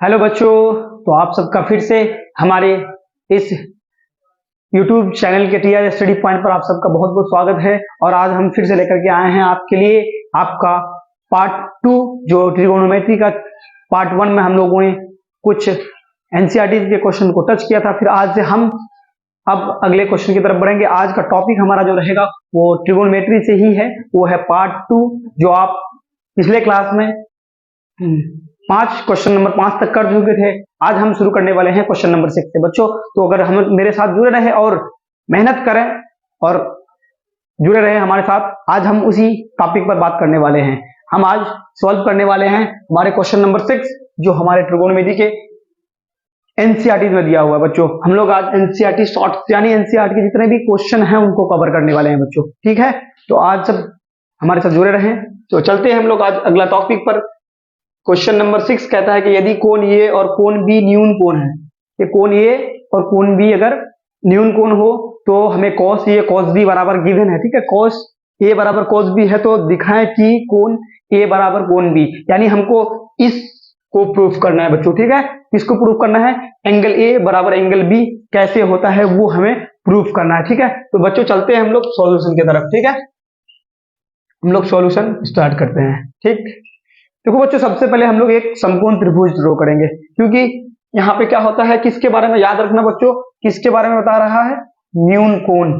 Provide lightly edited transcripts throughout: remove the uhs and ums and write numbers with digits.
Hello बच्चों। तो आप सबका फिर से हमारे इस YouTube चैनल के टीआर स्टडी पॉइंट पर आप सबका बहुत बहुत स्वागत है। और आज हम फिर से लेकर के आए हैं आपके लिए आपका पार्ट 2, जो ट्रिगोनोमेट्री का पार्ट 1 में हम लोगों ने कुछ एनसीईआरटी के क्वेश्चन को टच किया था। फिर आज से हम अब अगले क्वेश्चन की तरफ बढ़ेंगे। आज का टॉपिक हमारा जो रहेगा वो ट्रिगोनोमेट्री से ही है, वो है पार्ट 2, जो आप पिछले क्लास में 5 क्वेश्चन नंबर 5 तक कर चुके थे। आज हम शुरू करने वाले हैं क्वेश्चन नंबर 6 से बच्चों। तो अगर हम मेरे साथ जुड़े रहे और मेहनत करें और जुड़े रहे हमारे साथ, आज हम उसी टॉपिक पर बात करने वाले हैं। हम आज सॉल्व करने वाले हैं हमारे क्वेश्चन नंबर 6, जो हमारे ट्रिगोनोमेट्री के एनसीईआरटी में दिया हुआ है बच्चों। हम लोग आज एनसीईआरटी शॉर्ट यानी एनसीईआरटी के जितने भी क्वेश्चन हैं उनको कवर करने वाले हैं बच्चों, ठीक है। तो आज सब हमारे साथ जुड़े रहें। तो चलते हैं हम लोग आज अगला टॉपिक पर। क्वेश्चन नंबर 6 कहता है कि यदि कोण ए और कोण बी न्यून कोण है, ये कोण ए और कोण बी अगर न्यून कोण हो तो हमें cos ए cos बी बराबर गिवन है, ठीक है। cos ए बराबर cos बी है तो दिखाएं कि कोण ए बराबर कोण बी, यानी हमको इसको प्रूफ करना है बच्चों, ठीक है। किसको प्रूफ करना है? एंगल ए बराबर एंगल बी कैसे होता है वो हमें प्रूफ करना है, ठीक है। तो बच्चों चलते हैं हम लोग सॉल्यूशन की तरफ, ठीक है। हम लोग सॉल्यूशन स्टार्ट करते हैं, ठीक। देखो बच्चों, सबसे पहले हम लोग एक समकोण त्रिभुज ड्रॉ करेंगे, क्योंकि यहाँ पे क्या होता है, किसके बारे में याद रखना बच्चों, किसके बारे में बता रहा है? न्यून कोण।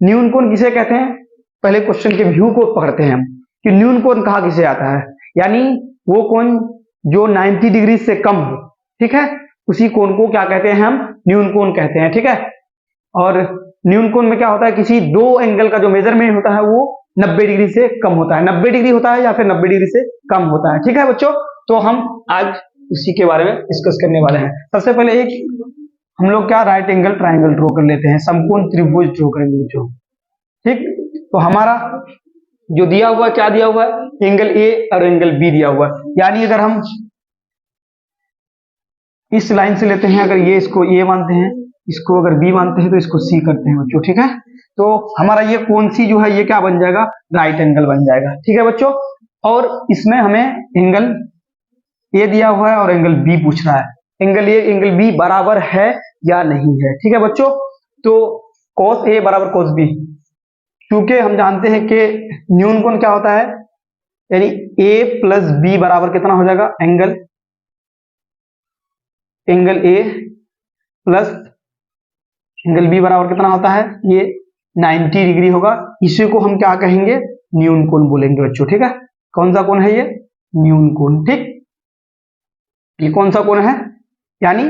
न्यून कोण किसे कहते हैं? पहले क्वेश्चन के व्यू को पकड़ते हैं हम कि न्यून कोण कहा किसे आता है, यानी वो कोण जो 90 डिग्री से कम हो, ठीक है, उसी कोण को क्या कहते हैं? हम न्यून कोण कहते हैं, ठीक है। और न्यून कोण में क्या होता है, किसी दो एंगल का जो मेजरमेंट होता है वो 90 डिग्री से कम होता है, 90 डिग्री होता है या फिर 90 डिग्री से कम होता है, ठीक है बच्चों। तो हम आज उसी के बारे में डिस्कस करने वाले हैं। सबसे पहले एक हम लोग क्या राइट एंगल ट्राइंगल ड्रॉ कर लेते हैं, समकोण त्रिभुज ड्रॉ करेंगे बच्चों, ठीक। तो हमारा जो दिया हुआ क्या दिया हुआ है? एंगल ए और एंगल बी दिया हुआ है। यानी अगर हम इस लाइन से लेते हैं, अगर ये इसको ए मानते हैं, इसको अगर बी मानते हैं, तो इसको सी करते हैं बच्चों, ठीक है। तो हमारा ये कोण सी जो है ये क्या बन जाएगा? राइट एंगल बन जाएगा, ठीक है बच्चों। और इसमें हमें एंगल ए दिया हुआ है और एंगल बी पूछ रहा है, एंगल ए एंगल बी बराबर है या नहीं है, ठीक है बच्चों। तो cos ए बराबर cos बी, क्योंकि हम जानते हैं कि न्यून कोण क्या होता है, यानी ए प्लस बी बराबर कितना हो जाएगा? Angle A plus angle B बराबर कितना होता है? ये 90 डिग्री होगा। इसी को हम क्या कहेंगे? न्यून कोण बोलेंगे बच्चों, ठीक है। कौन सा कोण है ये? न्यून कोण, ठीक। ये कौन सा कोण है? यानी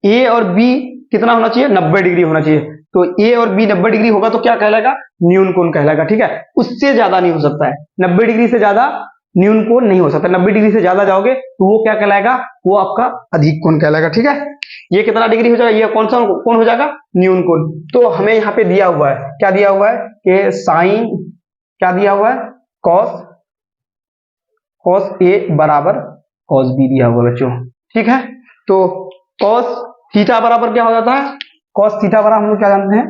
ए और बी कितना होना चाहिए? 90 डिग्री होना चाहिए। तो ए और बी 90 डिग्री होगा तो क्या कहलाएगा? न्यून कोण कहलाएगा, ठीक है। उससे ज्यादा नहीं हो सकता है, 90 डिग्री से ज्यादा न्यून कोण नहीं हो सकता। 90 डिग्री से ज्यादा जाओगे तो वो क्या कहलाएगा? वो आपका अधिक कोण कहलाएगा, ठीक है। ये कितना डिग्री हो जाएगा? ये कौन सा कोण हो जाएगा? न्यून कोण। तो हमें यहाँ पे दिया हुआ है, क्या दिया हुआ है कि साइन, क्या दिया हुआ है? cos ए बराबर cos बी दिया हुआ बच्चों, ठीक है। तो cos थीटा बराबर क्या हो जाता है? cos थीटा बराबर हम लोग क्या जानते हैं?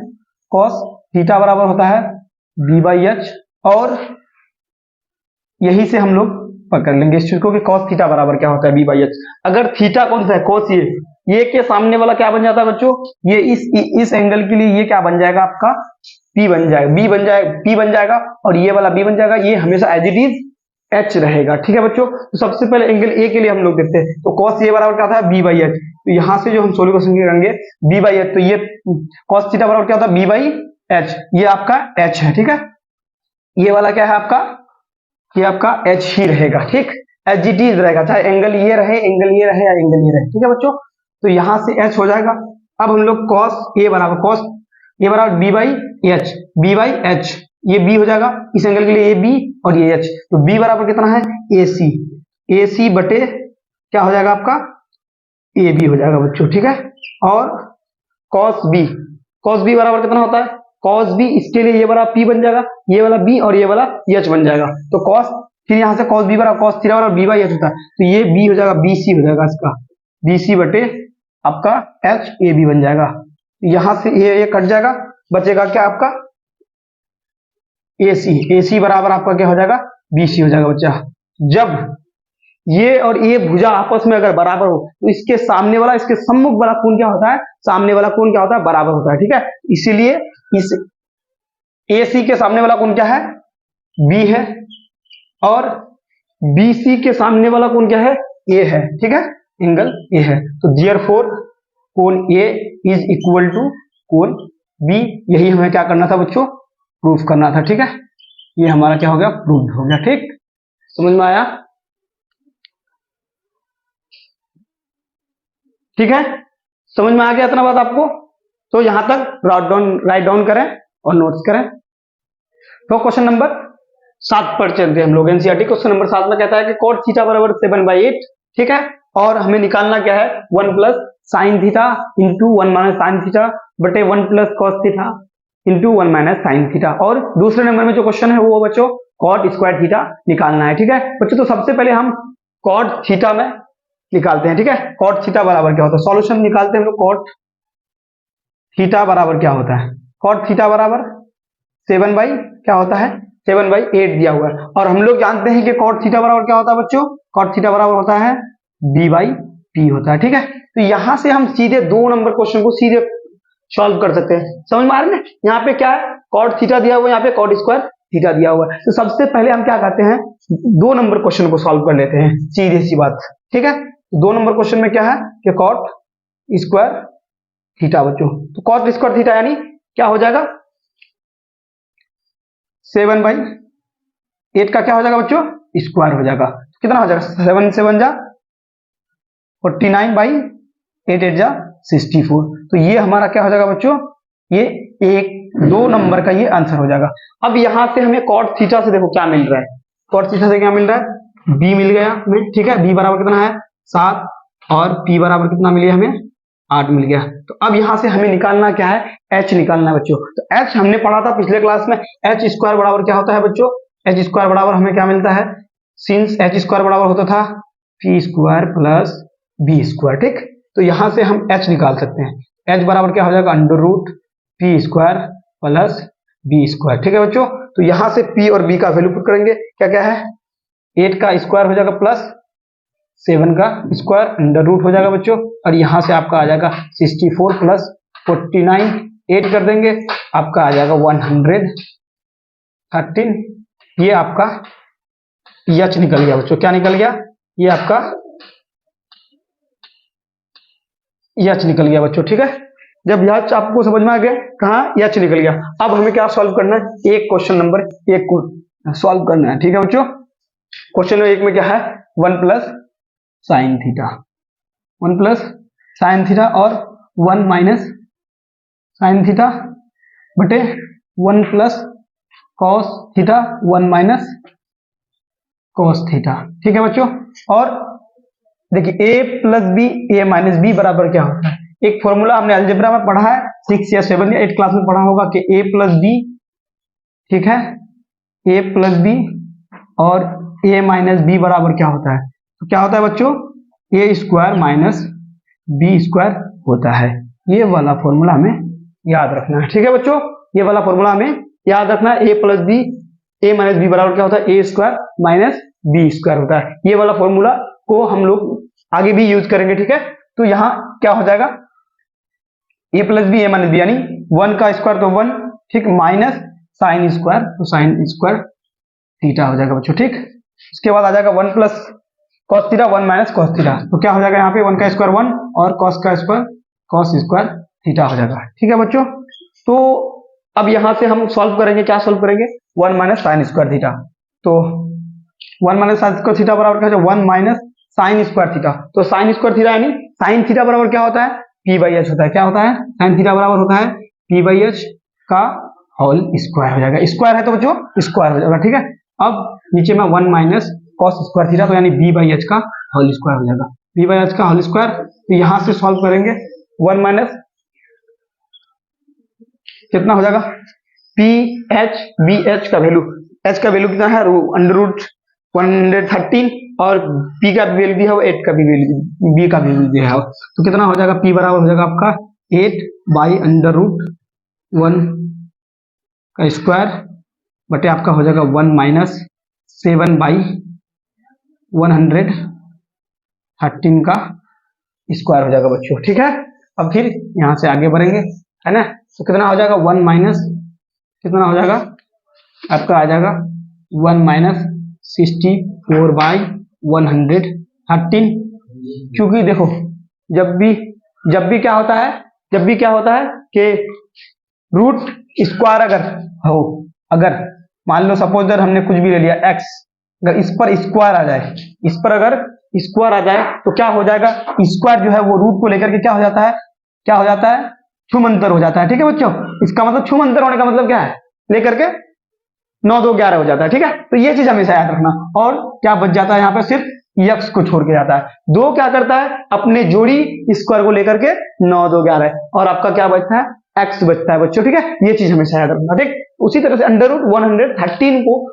cos थीटा बराबर होता है b/h, और यही से हम लोग पकड़ लेंगे इस चीज को कि cos थीटा बराबर क्या होता है? b/h। अगर थीटा कौन सा है? cos ये के सामने वाला क्या बन जाता है बच्चों? ये इस एंगल के लिए ये क्या बन जाएगा आपका? p बन जाएगा, p बन जाएगा, और ये वाला b बन जाएगा। ये हमेशा एज इट इज h रहेगा, ठीक है बच्चों। तो सबसे पहले एंगल ए के लिए हम लोग देखते हैं, तो cos ए बराबर क्या था? b/h। तो यहाँ से जो हम सोल्यूशन करेंगे b/h, तो ये cos थीटा बराबर क्या होता है? b/h। ये आपका h है, ठीक है। ये वाला क्या है आपका? ये आपका h ही रहेगा, ठीक, एज इट इज रहेगा, चाहे एंगल ये रहे, एंगल ये रहे या एंगल ये रहे, ठीक है बच्चों। तो यहां से h हो जाएगा। अब हम लोग cos ए बराबर b/h, ये b हो जाएगा, इस एंगल के लिए ये b और ये h। तो b बराबर कितना है? ac बटे क्या हो जाएगा आपका? ab हो जाएगा बच्चों, ठीक है। और cos b बराबर कितना होता है? cos b, इसके लिए ये वाला p बन जाएगा, ये वाला b और ये वाला h बन जाएगा। तो cos, फिर यहाँ से cos b बराबर cos थीटा बराबर b/h होता है, तो ये b हो जाएगा, bc हो जाएगा, इसका bc बटे आपका h ab बन जाएगा। यहां से ये कट जाएगा, बचेगा क्या आपका? AC बराबर आपका क्या हो जाएगा? BC हो जाएगा बच्चा। जब ये और ये भुजा आपस में अगर बराबर हो तो इसके सामने वाला, इसके सम्मुख वाला कोण क्या होता है, सामने वाला कोण क्या होता है, बराबर होता है। ठीक है, इसीलिए इस AC के सामने वाला कोण क्या है, B है, और BC के सामने वाला कोण क्या है, A है। ठीक है, एंगल A है। तो देयरफॉर कोण A इज इक्वल टू कोण B। यही हमें क्या करना था बच्चों, प्रूफ करना था। ठीक है, ये हमारा क्या हो गया, प्रूफ हो गया। ठीक, समझ में आया? ठीक है, समझ में आ गया इतना बात आपको? तो यहां तक राइट डाउन करें और नोट्स करें। तो क्वेश्चन नंबर 7 पर चलते हैं हम लोग। एनसीईआरटी क्वेश्चन नंबर 7 में कहता है कि cot थीटा बराबर 7/8। ठीक है, और हमें निकालना क्या है, 1 plus sine theta into 1 minus sine theta बटे 1 plus cos theta into 1 minus sine theta. और दूसरे नंबर में जो क्वेश्चन है वो बच्चों cot स्क्वायर थीटा निकालना है। ठीक है बच्चों, तो सबसे पहले हम cot थीटा में निकालते हैं। ठीक है, cot थीटा बराबर क्या होता है, सॉल्यूशन निकालते हैं हम लोग। cot थीटा बराबर क्या होता है, cot थीटा बराबर 7 बाई क्या होता है, 7/8 दिया हुआ है। और हम लोग जानते हैं कि cot थीटा बराबर क्या होता है बच्चों, cot थीटा बराबर होता है B/P होता है। ठीक है, तो यहां से हम सीधे 2 नंबर क्वेश्चन को सीधे सॉल्व कर सकते हैं। समझ में आ रहा है? यहाँ पे क्या है, cot थीटा दिया हुआ है, यहाँ पे cot स्क्वायर थीटा दिया हुआ है। तो सबसे पहले हम क्या करते हैं, 2 नंबर क्वेश्चन को सॉल्व कर लेते हैं, सीधे सी बात। ठीक है, 2 नंबर क्वेश्चन में क्या है कि cot स्क्वायर थीटा बच्चों, तो cot स्क्वायर थीटा यानी क्या हो जाएगा, 7/8 का क्या हो जाएगा बच्चों, स्क्वायर हो जाएगा। कितना हो जाएगा, 7 7 जा 49/8 8 जा 64। तो ये हमारा क्या हो जाएगा बच्चों, ये 2 नंबर का ये आंसर हो जाएगा। अब यहां से हमें cot थीटा से देखो क्या मिल रहा है, cot थीटा से क्या मिल रहा है, B मिल गया हमें। ठीक है, B बराबर कितना है 7 और P बराबर कितना मिल गया हमें 8 मिल गया। तो अब यहां से हमें निकालना क्या है, H निकालना है बच्चों। तो H हमने पढ़ा था पिछले क्लास में, H स्क्वायर बराबर क्या होता है बच्चों, H स्क्वायर बराबर हमें क्या मिलता है, सिंस H स्क्वायर बराबर होता था P square plus B square. ठीक, तो यहां से हम H निकाल सकते हैं। H बराबर क्या हो जाएगा, √P square plus B square. ठीक है बच्चों, तो यहां से P और B का वैल्यू पुट करेंगे, क्या क्या है, 8 का स्क्वायर हो जाएगा प्लस 7 का स्क्वायर अंडर रूट हो जाएगा बच्चों। और यहां से आपका आ जाएगा 64 प्लस 49, 8 कर देंगे, आपका आ जाएगा 113। ये आपका H निकल गया बच्चों, क्या निकल गया, ये आपका H निकल गया बच्चों। ठीक है, जब H आपको समझ में आ गया कहाँ H निकल गया, अब हमें क्या सॉल्व करना है, एक क्वेश्चन नंबर 1 को सॉल्व करना है। ठीक है बच्चों, क्वेश्चन नंबर 1 में क्या है, 1 plus sine theta, 1 plus sine theta और 1 माइनस साइन थीटा बटे 1 plus cos theta 1 minus cos theta. ठीक है बच्चों, और देखिए a plus B a minus B बराबर क्या होता है, एक फॉर्मूला हमने अलजेब्रा में पढ़ा है, 6 या 7 या 8 क्लास में पढ़ा होगा कि a प्लस बी, ठीक है, a प्लस बी और a माइनस बी बराबर क्या होता है, तो क्या होता है बच्चों, a square minus B square होता है। ये वाला फॉर्मूला हमें याद रखना है। ठीक है बच्चों, ये वाला फॉर्मूला हमें याद रखना है, a plus B a minus B बराबर क्या होता है, a square minus B square होता है। ये वाला फॉर्मूला को हम लोग आगे भी यूज करेंगे। ठीक है, तो यहां क्या हो जाएगा, a plus B a minus B यानी 1 का स्क्वायर तो 1, ठीक, माइनस साइन स्क्वायर तो साइन स्क्वायर थीटा हो जाएगा बच्चों। ठीक, इसके बाद आ जाएगा 1 plus cos theta 1 minus cos theta, तो क्या हो जाएगा यहाँ पे 1 का स्क्वायर 1 और कॉस का स्क्वायर कॉस स्क्वायर थीटा हो जाएगा। ठीक है बच्चों, तो अब यहां से हम सॉल्व करेंगे, क्या सॉल्व करेंगे, 1 माइनस साइन स्क्वायर थीटा, तो 1 माइनस साइन स्क्वायर थीटा बराबर क्या है, 1 माइनस साइन स्क्वायर थीटा, तो साइन स्क्वायर थीटा यानी साइन थीटा बराबर क्या होता है, p बाई एच होता है। क्या होता है, साइन थीटा बराबर होता है p बाई एच का होल स्क्वायर हो जाएगा, स्क्वायर है तो बच्चों स्क्वायर हो जाएगा। ठीक है, अब नीचे में 1 माइनस कॉस स्क्वायर थीटा तो यानी b बाई एच का होल स्क्वायर हो जाएगा, b बाई एच का होल स्क्वायर। तो यहां से सॉल्व करेंगे, 1 माइनस कितना हो जाएगा, पी एच बी एच का वैल्यू, एच का वैल्यू कितना है, अंडर रूट 113 और p का वैल्यू दिया है 8 का भी वैल्यू, b का वैल्यू दिया है, तो कितना हो जाएगा, p बराबर हो जाएगा आपका 8 बाई अंडर रूट 1 का स्क्वायर बटे आपका हो जाएगा 1 माइनस 7 बाई 113 13 का स्क्वायर हो जाएगा बच्चों। ठीक है, अब फिर यहाँ से आगे बढ़ेंगे, है ना। तो कितना हो जाएगा 1 माइनस, कितना हो जाएगा आपका, आ जाएगा 1 माइनस 64/113। क्योंकि देखो जब भी क्या होता है, कि रूट स्क्वायर अगर हो, अगर मान लो सपोज दैट हमने कुछ भी ले लिया x, अगर इस पर स्क्वायर आ जाए, इस पर अगर स्क्वायर आ जाए तो क्या हो जाएगा, स्क्वायर जो है वो रूट को लेकर के क्या हो जाता है, छूमंतर हो जाता है। ठीक है बच्चों, इसका मतलब छूमंतर होने का मतलब क्या है, लेकर के 9 2 11 हो जाता है। ठीक है, तो ये चीज हमेशा याद रखना। और क्या बच जाता है यहाँ पे, सिर्फ x को छोड़ के जाता है। 2 क्या करता है, अपने जोड़ी स्क्वायर को लेकर के 9 2 11, और आपका क्या बचता है, x बचता है बच्चों। ठीक है, ये चीज हमेशा याद रखना। ठीक, उसी तरह से अंडर रूट 113 को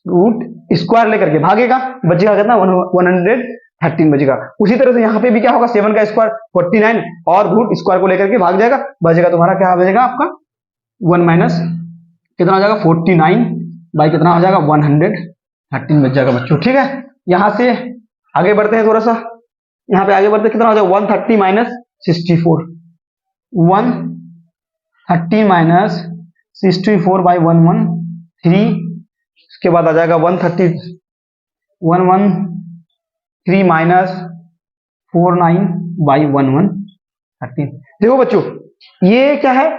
रूट स्क्वायर लेकर के भागेगा, बचेगा कितना, 113 बचेगा। उसी तरह से यहाँ पे भी क्या होगा, 7 का स्क्वायर 49, और रूट स्क्वायर को लेकर के भाग जाएगा, बचेगा तुम्हारा क्या बचेगा आपका 1 माइनस कितना हो जाएगा 49 बाई कितना हो जाएगा 113 बच जाएगा बच्चों। ठीक है, यहां से आगे बढ़ते हैं, थोड़ा सा यहाँ पे आगे बढ़ते, कितना हो जाएगा 130 माइनस 64, 130 माइनस 64 बाई 113, उसके बाद आ जाएगा 113 माइनस 49 बाई 113। देखो बच्चों ये क्या है,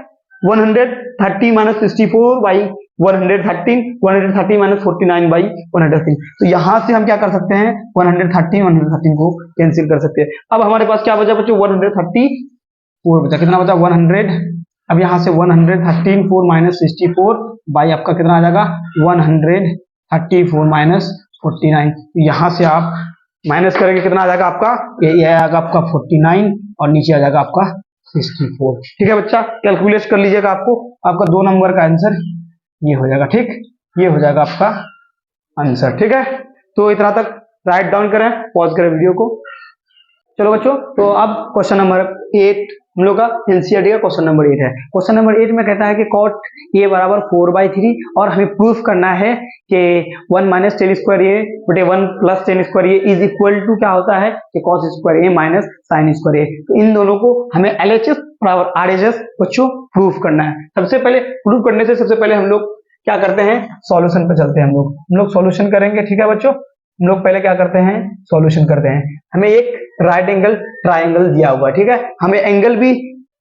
130 माइनस 64 बाई 130 माइनस 49 बाई 113। तो यहां से हम क्या कर सकते हैं, 113 को कैंसिल कर सकते हैं। अब हमारे पास क्या बचा बच्चों, 134 बचा, कितना बचा 100। अब यहां से 134 माइनस 64 बाई आपका कितना आ जाएगा 134 माइनस 49। यहां से आप माइनस करेंगे, कितना आ जाएगा आपका, ये आएगा आपका 49 और नीचे आ जाएगा आपका 64। ठीक है बच्चा, कैलकुलेट कर लीजिएगा, आपका 2 नंबर का आंसर ये हो जाएगा। ठीक, ये हो जाएगा आपका आंसर। ठीक है, तो इतना तक राइट डाउन करें, पॉज करें वीडियो को। चलो बच्चों, तो अब क्वेश्चन नंबर 8 हम लोग का एनसीईआरटी का क्वेश्चन नंबर 8 है। क्वेश्चन नंबर 8 में कहता है कि cot a बराबर 4/3, और हमें प्रूफ करना है कि 1 माइनस टेन स्क्वायर ए बटे 1 plus tan square A is equal to क्या होता है कि cos square A minus sine square A. तो इन दोनों को हमें LHS बराबर RHS बच्चों प्रूफ करना है। सबसे पहले प्रूफ करने से सबसे पहले हम लोग क्या करते हैं, सॉल्यूशन पे चलते हैं। हम लोग सॉल्यूशन करेंगे। ठीक है बच्चों, हम लोग पहले क्या करते हैं, सॉल्यूशन करते हैं। हमें एक राइट एंगल ट्राइंगल दिया हुआ है। ठीक है, हमें एंगल भी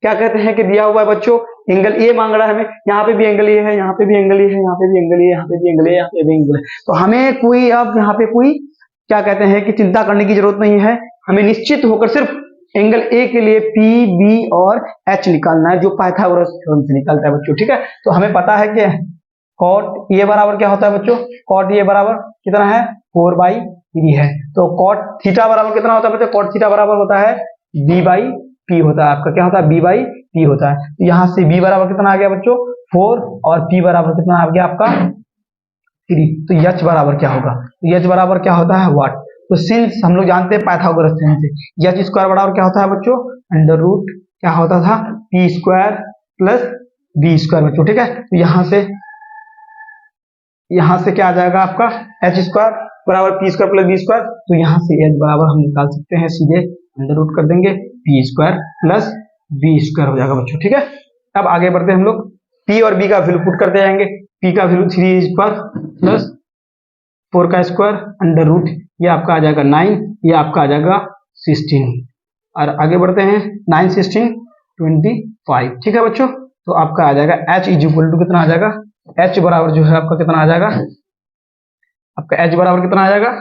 क्या कहते हैं कि दिया हुआ है बच्चों, एंगल ए मांग रहा है हमें। यहाँ पे भी एंगल ए है, यहाँ पे भी एंगल ए है, यहाँ पे भी एंगल ए, यहाँ पे भी एंगल ए, यहाँ पे भी एंगल है। तो हमें कोई अब यहाँ पे कोई क्या कहते हैं कि चिंता करने की जरूरत नहीं है। हमें निश्चित होकर सिर्फ एंगल ए के लिए पी, बी और एच निकालना है, जो पाइथागोरस थ्योरम से निकलता है बच्चों। ठीक है, तो हमें पता है कि cot ए बराबर क्या होता है बच्चों, cot ए बराबर कितना है 4/3 है। तो cot थीटा बराबर कितना होता है बच्चों, cot थीटा बराबर होता है b/p होता है, आपका क्या होता है b/p होता है। तो यहाँ से b बराबर कितना आ गया बच्चों 4, और p बराबर कितना आ गया आपका 3। तो h बराबर क्या होगा, तो h बराबर क्या होता है वाट। तो सिंस हम लोग जानते हैं पाइथागोरस थ्योरम से, h स्क्वायर बराबर क्या होता है बच्चों, अंडर रूट क्या होता था p square plus b square बच्चों। ठीक है, तो यहाँ से क्या आ जाएगा आपका h स्क्वायर बराबर p square plus b square. तो यहाँ से h बराबर हम निकाल सकते हैं, सीधे अंडर रूट कर देंगे, p square plus b square हो जाएगा बच्चों। ठीक है, अब आगे बढ़ते हैं हम लोग, p और b का वैल्यू पुट करते जाएंगे। p का वैल्यू 3 स्क्वायर प्लस 4 का स्क्वायर अंडर रूट, ये आपका आ जाएगा 9, ये आपका आ जाएगा 16। और आगे बढ़ते हैं 9 16 25। ठीक है बच्चों, तो आपका आ जाएगा h इज इक्वल टू कितना आ जाएगा, h बराबर जो है आपका कितना आ जाएगा, आपका h बराबर कितना आ जाएगा,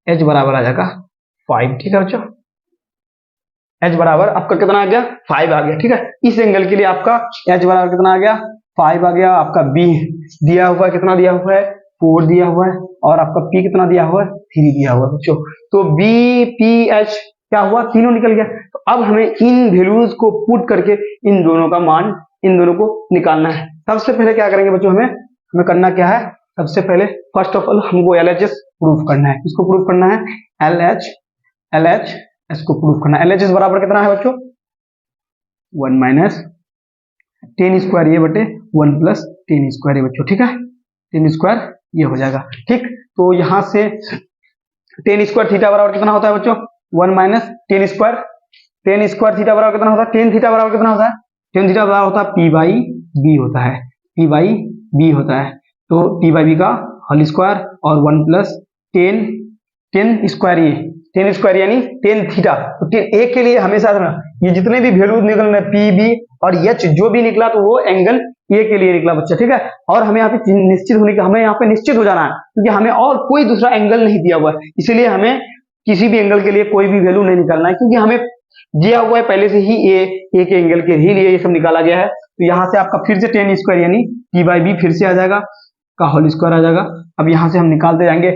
h बराबर आ जाएगा 5। ठीक है बच्चों, h बराबर आपका कितना आ गया 5 आ गया। ठीक है, इस एंगल के लिए आपका h बराबर कितना आ गया 5 आ गया। आपका b दिया हुआ है, कितना दिया हुआ है 4 दिया हुआ है, और आपका p कितना दिया हुआ है 3 दिया हुआ है बच्चों। तो b p h क्या हुआ, तीनों निकल गया। तो अब हमें इन वैल्यूज को पुट करके इन दोनों का मान, इन दोनों को निकालना है। सबसे पहले क्या करेंगे बच्चों, हमें करना क्या है, सबसे पहले फर्स्ट ऑफ ऑल हमको LHS प्रूफ करना है। इसको प्रूफ करना है LHS को प्रूफ करना है। LHS बराबर कितना है बच्चों 1 माइनस टेन स्क्वायर ए बटे 1 प्लस टेन स्क्वायर ए बच्चों। ठीक है, 10 स्क्वायर ये हो जाएगा। ठीक, तो यहाँ से 10 स्क्वायर थीटा बराबर कितना होता है बच्चों 1 माइनस टेन स्क्वायर थीटा बराबर कितना होता है, टेन थीटा बराबर कितना होता है, टेन थीटा बराबर होता है पी बाई बी होता है, पी बाई बी होता है। तो पी बाई बी का होल स्क्वायर और 1 प्लस टेन टेन स्क्वायर यानी टेन थीटा। तो टेन ए के लिए हमेशा ये जितने भी वैल्यू निकल रहे पी बी और एच जो भी निकला तो वो एंगल ए के लिए निकला बच्चा, ठीक है। और हमें यहाँ पे निश्चित होने का, हमें यहाँ पे निश्चित हो जाना है क्योंकि हमें और कोई दूसरा एंगल नहीं दिया हुआ है, इसीलिए हमें किसी भी एंगल के लिए कोई भी वैल्यू नहीं निकालना है क्योंकि हमें दिया हुआ है पहले से ही ए के एंगल के ही लिए ये सब निकाला गया है। तो यहाँ से आपका फिर से टेन स्क्वायर यानी पी बाई बी फिर से आ जाएगा का होल स्क्वायर आ जाएगा। अब यहाँ से हम निकालते जाएंगे,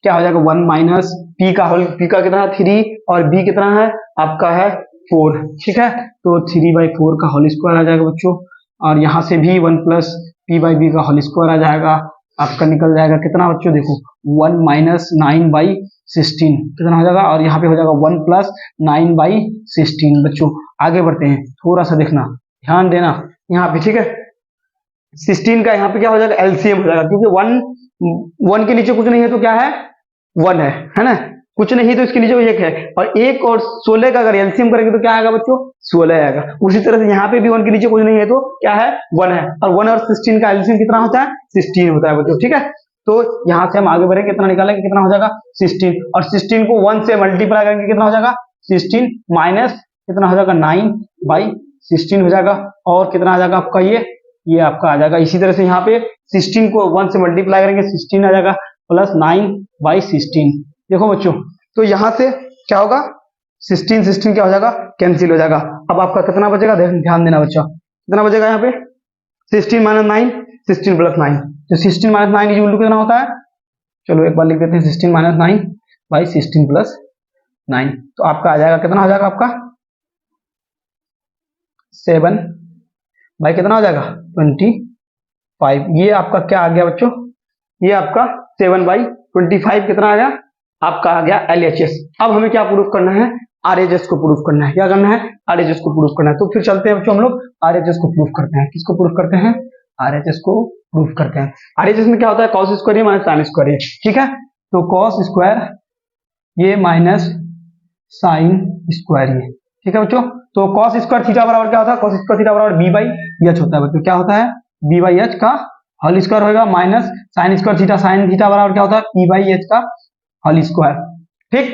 क्या हो जाएगा 1 माइनस पी का कितना है 3 और बी कितना है आपका है 4, ठीक है। तो 3/4 का होल स्क्वायर आ जाएगा बच्चों। और यहाँ से भी 1 प्लस पी बाई बी का होल स्क्वायर आ जाएगा, आपका निकल जाएगा कितना बच्चों, देखो 1 माइनस 9/16 कितना हो जाएगा, और यहाँ पे हो जाएगा 1 प्लस 9/16। बच्चों आगे बढ़ते हैं, थोड़ा सा देखना ध्यान देना यहाँ पे, ठीक है। 16 का यहाँ पे क्या हो जाएगा एलसीएम हो जाएगा क्योंकि 1 के नीचे कुछ नहीं है तो क्या है 1 है ना, कुछ नहीं तो इसके नीचे 1 है, और 1 और 16 का अगर एलसीएम करेंगे तो क्या आएगा बच्चों 16 आएगा। उसी तरह से यहाँ पे भी 1 के नीचे कुछ नहीं है तो क्या है 1 है, और 1 और 16 का एलसीएम कितना होता है 16 होता है बच्चों, ठीक है। तो यहाँ से हम आगे बढ़ेंगे, कितना निकालेंगे, कितना हो जाएगा 16, और 16 को 1 से मल्टीप्लाई करेंगे कितना हो जाएगा 16 माइनस कितना हो जाएगा 9/16 हो जाएगा, और कितना आ जाएगा आपका ये आपका आ जाएगा। इसी तरह से यहाँ पे 16 को 1 से मल्टीप्लाई करेंगे 16 आ जाएगा प्लस 9/16। देखो बच्चों, तो यहाँ से क्या होगा 16 क्या हो जाएगा कैंसिल हो जाएगा। अब आपका कितना बचेगा, ध्यान देना बच्चा, कितना बचेगा यहाँ पे 16 माइनस 9, 16 प्लस 9, तो 16 माइनस 9 इक्वल टू कितना होता है, चलो एक बार लिख देते हैं 16 माइनस 9/16 प्लस 9, तो आपका आ जाएगा कितना हो जाएगा आपका 7 भाई कितना हो जाएगा 25। ये आपका क्या आ गया बच्चों, ये आपका 7/25 कितना आ गया आपका आ गया LHS। अब हमें क्या प्रूफ करना है, RHS को प्रूफ करना है। क्या करना है, RHS को प्रूफ करना है। तो फिर चलते हैं बच्चों हम लोग RHS को प्रूफ करते हैं। किसको प्रूफ करते हैं, RHS को प्रूफ करते हैं। RHS में क्या होता है cos square minus sine square, ठीक है। तो कॉस स्क्वायर ये माइनस साइन स्क्वायर ये, ठीक है बच्चों। तो कॉस स्क्वायर थीटा बराबर क्या होता है, कॉस स्क्वायर थीटा बराबर b/h होता है बच्चों। क्या होता है b/h का होल स्क्वायर होगा minus sine square theta, sign theta बराबर क्या होता है p/h का होल स्क्वायर, ठीक।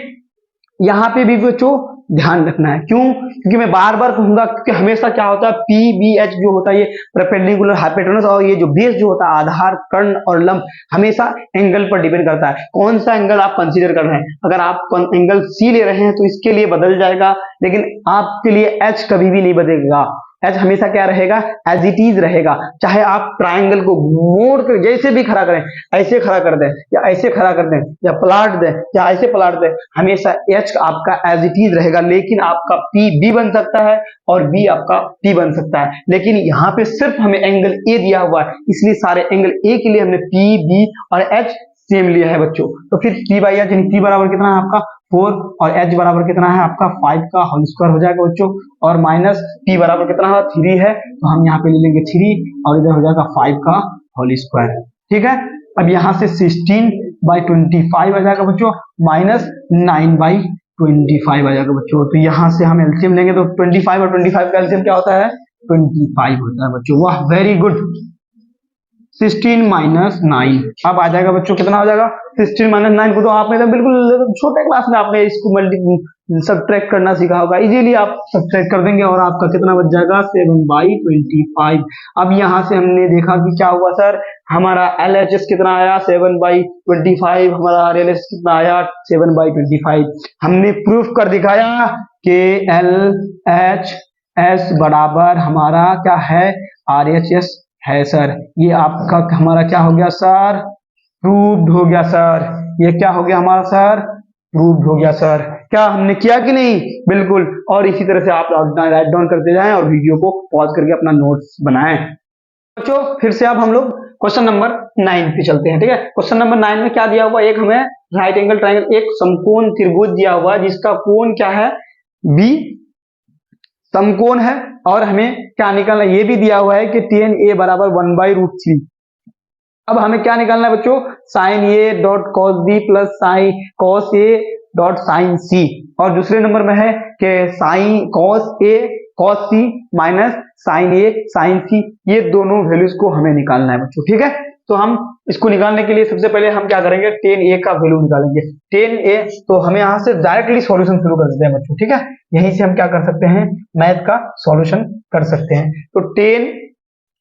यहाँ पे भी बच्चों ध्यान रखना है, क्यों, क्योंकि मैं बार बार कहूंगा क्योंकि हमेशा क्या होता है PBH जो होता है ये परपेंडिकुलर हाइपोटेनस, और ये जो बेस जो होता है आधार कर्ण और लंब हमेशा एंगल पर डिपेंड करता है, कौन सा एंगल आप कंसीडर कर रहे हैं। अगर आप एंगल C ले रहे हैं तो इसके लिए बदल जाएगा, लेकिन आपके लिए H कभी भी नहीं बदलेगा। H हमेशा क्या रहेगा एज इट इज रहेगा, चाहे आप ट्राइंगल को मोड़ कर जैसे भी खड़ा करें, ऐसे खड़ा कर दें या ऐसे खड़ा कर दें या पलट दें या ऐसे पलट दें, हमेशा H आपका एज इट इज रहेगा। लेकिन आपका P B बन सकता है और B आपका P बन सकता है, लेकिन यहाँ पे सिर्फ हमें एंगल A दिया हुआ है, इसलिए सारे एंगल A के लिए हमने P B और H सेम लिया है बच्चों। तो फिर P/H यानी P बराबर कितना है आपका 4 और H बराबर कितना है आपका 5 का होल स्क्वायर हो जाएगा बच्चों, और माइनस P बराबर कितना है 3 है, तो हम यहाँ पे ले लेंगे 3 और इधर हो जाएगा 5 का होल स्क्वायर, ठीक है। अब यहाँ से 16/25 आ जाएगा बच्चों माइनस 9/25 आ जाएगा बच्चों। तो यहाँ से हम एलसीएम लेंगे तो 25 और 25 का एलसीएम क्या होता है 25 होता है बच्चों। वाह वेरी गुड, 16 माइनस 9 अब आ जाएगा बच्चों, कितना हो जाएगा 16 माइनस 9 को तो आपने तो बिल्कुल छोटे क्लास में आपने इसको सब्ट्रैक्ट करना सीखा होगा, इजीली आप सब्ट्रैक्ट कर देंगे और आपका कितना बच जाएगा 7/25। अब यहाँ से हमने देखा कि क्या हुआ सर, हमारा LHS कितना आया 7/25, हमारा RLS कितना आया 7/25। हमने प्रूफ कर दिखाया कि LHS बराबर हमारा क्या है RHS है सर। ये आपका हमारा क्या हो गया सर, प्रूव्ड हो गया सर। ये क्या हो गया हमारा सर, प्रूव्ड हो गया सर। क्या हमने किया कि नहीं, बिल्कुल। और इसी तरह से आप राइट डाउन करते जाएं और वीडियो को पॉज करके अपना नोट्स बनाएं बच्चों। फिर से अब हम लोग क्वेश्चन नंबर 9 पे चलते हैं, ठीक है। क्वेश्चन नंबर 9 में क्या दिया हुआ, एक हमें राइट एंगल ट्रायंगल, एक समकोण त्रिभुज दिया हुआ है जिसका कोण क्या है B समकोण है, और हमें क्या निकालना ये भी दिया हुआ है कि tan A बराबर 1/√3। अब हमें क्या निकालना है बच्चों, sin A dot cos B plus sin cos A dot sine C, और दूसरे नंबर में है कि sine cos A cos C minus sine A sine C. ये दोनों वैल्यूज को हमें निकालना है बच्चों, ठीक है। तो हम इसको निकालने के लिए सबसे पहले हम क्या करेंगे, tan a का वैल्यू निकालेंगे। tan a, तो हमें यहाँ से डायरेक्टली सॉल्यूशन शुरू कर देते हैं बच्चों, ठीक है। यहीं से हम क्या कर सकते हैं, मैथ का सॉल्यूशन कर सकते हैं। तो tan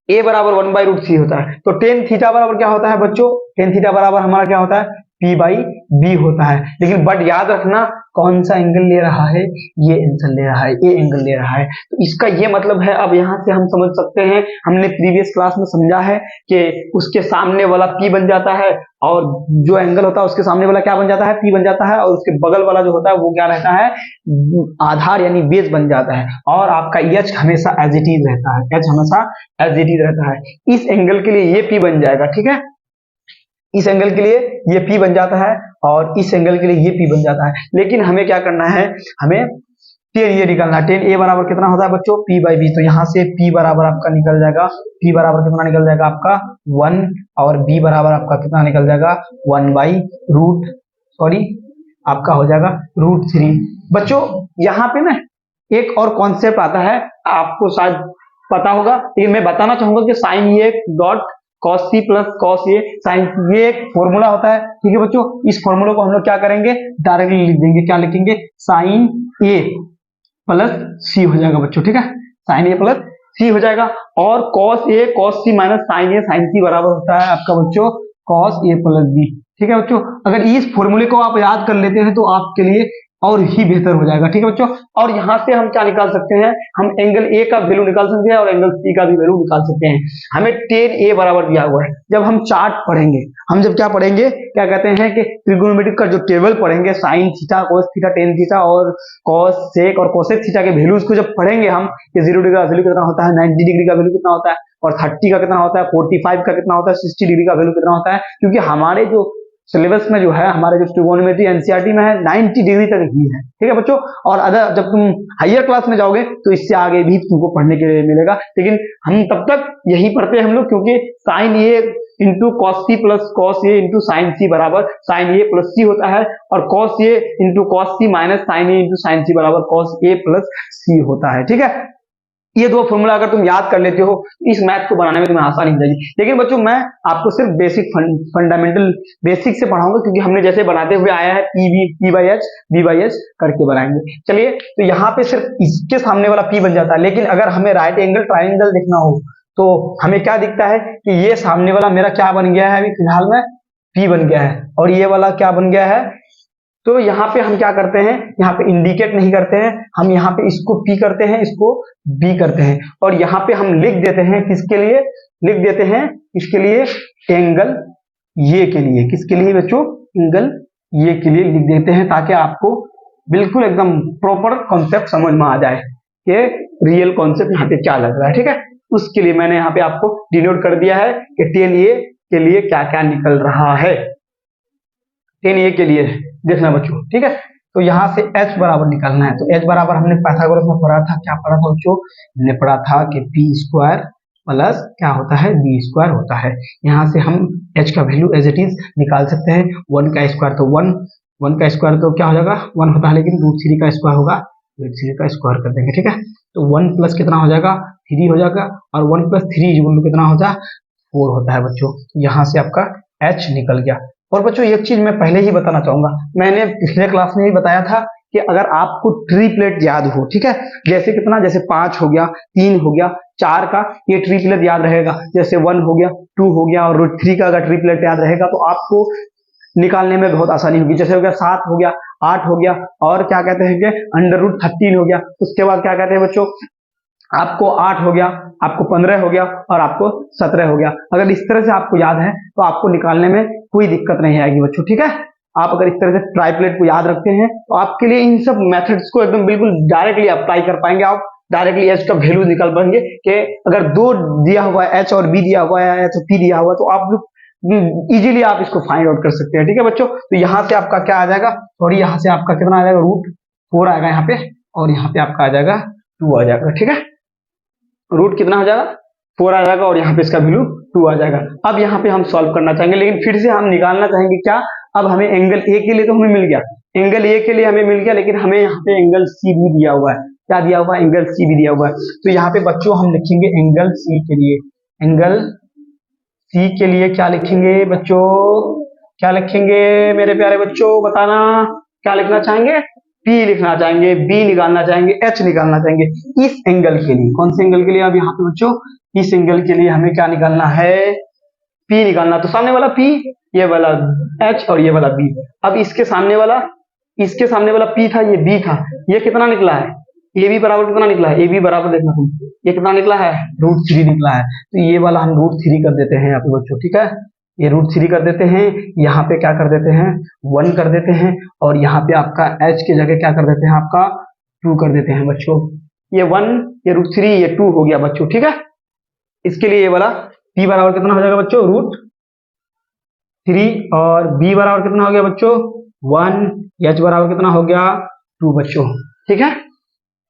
a बराबर 1/√c होता है। तो tan थीटा बराबर क्या होता है बच्चों, tan थीटा बराबर हमारा क्या होता है, p/b होता है। लेकिन बट याद रखना कौन सा एंगल ले रहा है, ये एंगल ले रहा है, ये एंगल ले रहा है। तो इसका ये मतलब है, अब यहाँ से हम समझ सकते हैं, हमने प्रीवियस क्लास में समझा है कि उसके सामने वाला p बन जाता है, और जो एंगल होता है उसके सामने वाला क्या बन जाता है, p बन जाता है, और उसके बगल वाला जो होता है वो क्या रहता है, आधार यानी बेस बन जाता है। और आपका h हमेशा एज इट इज रहता है, h हमेशा एज इट इज रहता है। इस एंगल के लिए ये p बन जाएगा, ठीक है। इस एंगल के लिए ये P बन जाता है, और इस एंगल के लिए ये P बन जाता है। लेकिन हमें क्या करना है, हमें tan ये निकालना है। tan a बराबर कितना होता है बच्चों, p/b। तो यहाँ से P बराबर आपका निकल जाएगा, P बराबर कितना निकल जाएगा आपका 1, और B बराबर आपका कितना निकल जाएगा 1/√, आपका हो जाएगा √3। बच्चों यहाँ पे ना एक और कॉन्सेप्ट आता है, आपको शायद पता होगा, लेकिन मैं बताना चाहूंगा कि sine A dot cos C plus cos A sine, ये एक फॉर्मूला होता है, ठीक है बच्चों। इस फॉर्मूला को हम लोग क्या करेंगे, डायरेक्टली लिख देंगे। क्या लिखेंगे, साइन ए प्लस सी हो जाएगा बच्चों, ठीक है। साइन ए प्लस सी हो जाएगा, और cos A cos C minus sine A sine C बराबर होता है आपका बच्चों कॉस ए प्लस बी, ठीक है बच्चों। अगर इस फॉर्मूले को आप याद कर लेते हैं तो आपके लिए और ही बेहतर हो जाएगा, ठीक है बच्चों। और यहाँ से हम क्या निकाल सकते हैं, हम एंगल ए का वैल्यू निकाल सकते हैं और एंगल सी का भी वैल्यू निकाल सकते हैं। हमें tan a बराबर दिया हुआ है। जब हम चार्ट पढ़ेंगे, हम जब क्या पढ़ेंगे, क्या कहते हैं कि ट्रिगोनोमेट्री का जो टेबल पढ़ेंगे, sine theta cos theta tan theta और कॉस सेक और कोसेक थीटा के वैल्यूज को जब पढ़ेंगे हम, कि 0 डिग्री का वैल्यू कितना होता है, 90 डिग्री का वैल्यू कितना होता है, और 30 का कितना होता है, 45 का कितना होता है, 60 डिग्री का वैल्यू कितना होता है, क्योंकि हमारे जो सिलेबस में जो है, हमारे जो ट्रिगोनोमेट्री एनसीईआरटी में है 90 डिग्री तक ही है, ठीक है बच्चों। और अगर जब तुम हायर क्लास में जाओगे तो इससे आगे भी तुमको पढ़ने के लिए मिलेगा, लेकिन हम तब तक यही पढ़ते हैं हम लोग, क्योंकि sine A into cos C plus cos A into sine C बराबर साइन ए प्लस सी होता है, और cos A into cos C minus sine A into sine C बराबर कॉस ए प्लस सी होता है, ठीक है। ये दो फॉर्मूला अगर तुम याद कर लेते हो, इस मैथ को बनाने में तुम्हें आसानी हो जाएगी। लेकिन बच्चों मैं आपको सिर्फ बेसिक फंडामेंटल बेसिक से पढ़ाऊंगा, क्योंकि हमने जैसे बनाते हुए आया है P/H B/H करके बनाएंगे। चलिए, तो यहाँ पे सिर्फ इसके सामने वाला P बन जाता है, लेकिन अगर हमें राइट एंगल ट्राइंगल देखना हो तो हमें क्या दिखता है कि ये सामने वाला मेरा क्या बन गया है, अभी फिलहाल में P बन गया है, और ये वाला क्या बन गया है। तो यहाँ पे हम क्या करते हैं, यहाँ पे इंडिकेट नहीं करते हैं, हम यहाँ पे इसको P करते हैं, इसको B करते हैं, और यहाँ पे हम लिख देते हैं, किसके लिए लिख देते हैं, इसके लिए एंगल ये के लिए, किसके लिए बच्चों, एंगल ये के लिए लिख देते हैं, ताकि आपको बिल्कुल एकदम प्रॉपर कॉन्सेप्ट समझ में आ जाए कि रियल कॉन्सेप्ट यहाँ पे क्या लग रहा है, ठीक है। उसके लिए मैंने यहाँ पे आपको डिनोट कर दिया है कि tan a के लिए क्या क्या निकल रहा है, tan a के लिए देखना बच्चों, ठीक है। तो यहाँ से h बराबर निकालना है। तो h बराबर हमने पाइथागोरस में पढ़ा था, क्या पढ़ा था बच्चों, हमने पढ़ा था कि p स्क्वायर प्लस क्या होता है, b स्क्वायर होता है। यहाँ से हम h का वैल्यू एज इट इज निकाल सकते हैं। 1 का स्क्वायर तो 1 का स्क्वायर तो क्या हो जाएगा 1 होता है, लेकिन √3 का स्क्वायर होगा, √3 का स्क्वायर कर देंगे, ठीक है। तो 1 प्लस कितना हो जाएगा 3 हो जाएगा, और 1 प्लस 3 कितना होता है 4 होता है बच्चों। यहाँ से आपका h निकल गया। और बच्चों एक चीज मैं पहले ही बताना चाहूंगा, मैंने पिछले क्लास में ही बताया था कि अगर आपको ट्रिपलेट याद हो, ठीक है, जैसे कितना, जैसे 5 हो गया, 3 हो गया, 4 का ये ट्रिपलेट याद रहेगा, जैसे 1 हो गया, 2 हो गया, और √3 का अगर ट्रिपलेट याद रहेगा तो आपको निकालने में बहुत आसानी होगी। जैसे हो गया 7 हो गया, 8 हो गया, और क्या कहते हैं कि √13 हो गया। उसके बाद क्या कहते हैं बच्चों, आपको 8 हो गया, आपको 15 हो गया, और आपको 17 हो गया। अगर इस तरह से आपको याद है तो आपको निकालने में कोई दिक्कत नहीं आएगी बच्चों, ठीक है। आप अगर इस तरह से ट्राइपलेट को याद रखते हैं तो आपके लिए इन सब मेथड्स को एकदम बिल्कुल डायरेक्टली अप्लाई कर पाएंगे। आप डायरेक्टली h का वैल्यू निकाल पाएंगे कि अगर 2 दिया हुआ है h और b दिया हुआ है h और p दिया हुआ है, तो आप इजीली आप इसको फाइंड आउट कर सकते हैं, ठीक है बच्चों। तो यहाँ से आपका क्या आ जाएगा, सॉरी यहाँ से आपका कितना आ जाएगा, √4 आएगा यहाँ पे, और यहाँ पे आपका आ जाएगा 2 आ जाएगा, ठीक है। रूट कितना हो जाएगा 4 आ जाएगा, और यहाँ पे इसका वैल्यू 2 आ जाएगा। अब यहाँ पे हम सॉल्व करना चाहेंगे, लेकिन फिर से हम निकालना चाहेंगे क्या, अब हमें एंगल ए के लिए तो हमें मिल गया, एंगल ए के लिए हमें मिल गया, लेकिन हमें यहाँ पे एंगल सी भी दिया हुआ है। क्या दिया हुआ है? एंगल सी भी दिया हुआ है। तो यहाँ पे बच्चों हम लिखेंगे एंगल सी के लिए, एंगल सी के लिए क्या लिखेंगे बच्चों, क्या लिखेंगे मेरे प्यारे बच्चों, बताना क्या लिखना चाहेंगे? पी लिखना चाहेंगे, बी निकालना चाहेंगे, एच निकालना चाहेंगे इस एंगल के लिए। कौन से एंगल के लिए? अब यहाँ पे बच्चों इस एंगल के लिए हमें क्या निकालना है? पी निकालना। तो सामने वाला पी, ये वाला एच और ये वाला बी। अब इसके सामने वाला पी था, ये बी था, ये कितना निकला है? ए बी बराबर कितना निकला है? ए बी बराबर देखना तुम, ये कितना निकला है? √3 निकला है। तो ये वाला हम √3 कर देते हैं यहाँ पे बच्चों, ठीक है, ये √3 कर देते हैं। यहाँ पे क्या कर देते हैं? 1 कर देते हैं, और यहाँ पे आपका h की जगह क्या कर देते हैं? आपका 2 कर देते हैं बच्चों। ये 1, ये √3, ये 2 हो गया बच्चों, ठीक है। इसके लिए ये वाला p बराबर कितना हो जाएगा बच्चों? √3, और b बराबर कितना हो गया बच्चों? 1, h बराबर कितना हो गया? 2 बच्चों, ठीक है,